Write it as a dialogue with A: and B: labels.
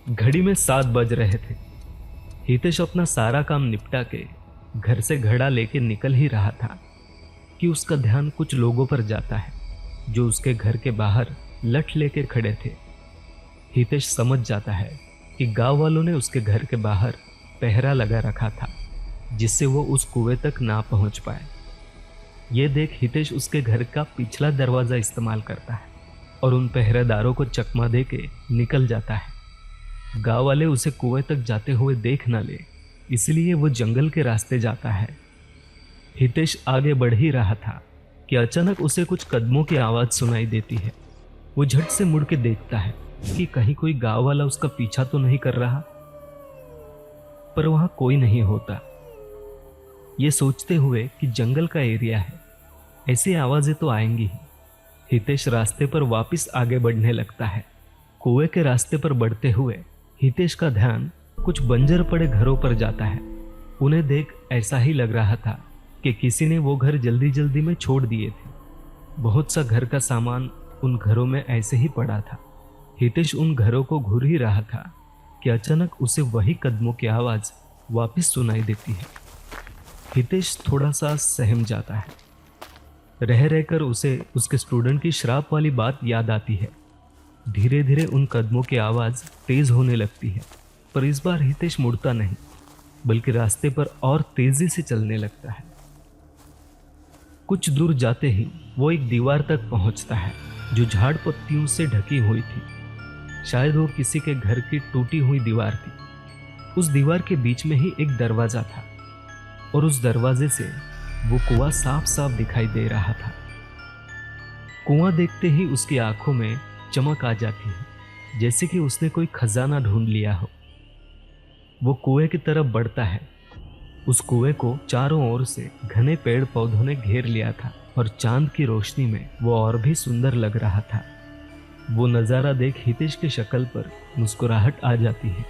A: घड़ी में 7 बज रहे थे। हितेश अपना सारा काम निपटा के घर से घड़ा लेके निकल ही रहा था कि उसका ध्यान कुछ लोगों पर जाता है जो उसके घर के बाहर लठ लेके खड़े थे। हितेश समझ जाता है कि गांव वालों ने उसके घर के बाहर पहरा लगा रखा था जिससे वो उस कुएं तक ना पहुंच पाए। ये देख हितेश उसके घर का पिछला दरवाजा इस्तेमाल करता है और उन पहरेदारों को चकमा दे के निकल जाता है। गांव वाले उसे कुएं तक जाते हुए देख ना ले, इसलिए वो जंगल के रास्ते जाता है। हितेश आगे बढ़ ही रहा था कि अचानक उसे कुछ कदमों की आवाज सुनाई देती है। वो झट से मुड़ के देखता है कि कहीं कोई गांव वाला उसका पीछा तो नहीं कर रहा, पर वहां कोई नहीं होता। ये सोचते हुए कि जंगल का एरिया है, ऐसी आवाजें तो आएंगी ही। हितेश रास्ते पर वापस आगे बढ़ने लगता है। कुएं के रास्ते पर बढ़ते हुए हितेश का ध्यान कुछ बंजर पड़े घरों पर जाता है। उन्हें देख ऐसा ही लग रहा था कि किसी ने वो घर जल्दी जल्दी में छोड़ दिए थे। बहुत सा घर का सामान उन घरों में ऐसे ही पड़ा था। हितेश उन घरों को घूर ही रहा था कि अचानक उसे वही कदमों की आवाज वापस सुनाई देती है। हितेश थोड़ा सा सहम जाता है। रह रहकर उसे उसके स्टूडेंट की श्राप वाली बात याद आती है। धीरे धीरे उन कदमों की आवाज तेज होने लगती है, पर इस बार हितेश मुड़ता नहीं बल्कि रास्ते पर और तेजी से चलने लगता है। कुछ दूर जाते ही वो एक दीवार तक पहुंचता है जो झाड़ पत्तियों से ढकी हुई थी। शायद वो किसी के घर की टूटी हुई दीवार थी। उस दीवार के बीच में ही एक दरवाजा था और उस दरवाजे से वो कुआं साफ साफ दिखाई दे रहा था। कुआं देखते ही उसकी आंखों में चमक आ जाती है, जैसे कि उसने कोई खजाना ढूंढ लिया हो। वो कुएं की तरफ बढ़ता है। उस कुएं को चारों ओर से घने पेड़ पौधों ने घेर लिया था और चांद की रोशनी में वो और भी सुंदर लग रहा था। वो नज़ारा देख हितेश की शक्ल पर मुस्कुराहट आ जाती है।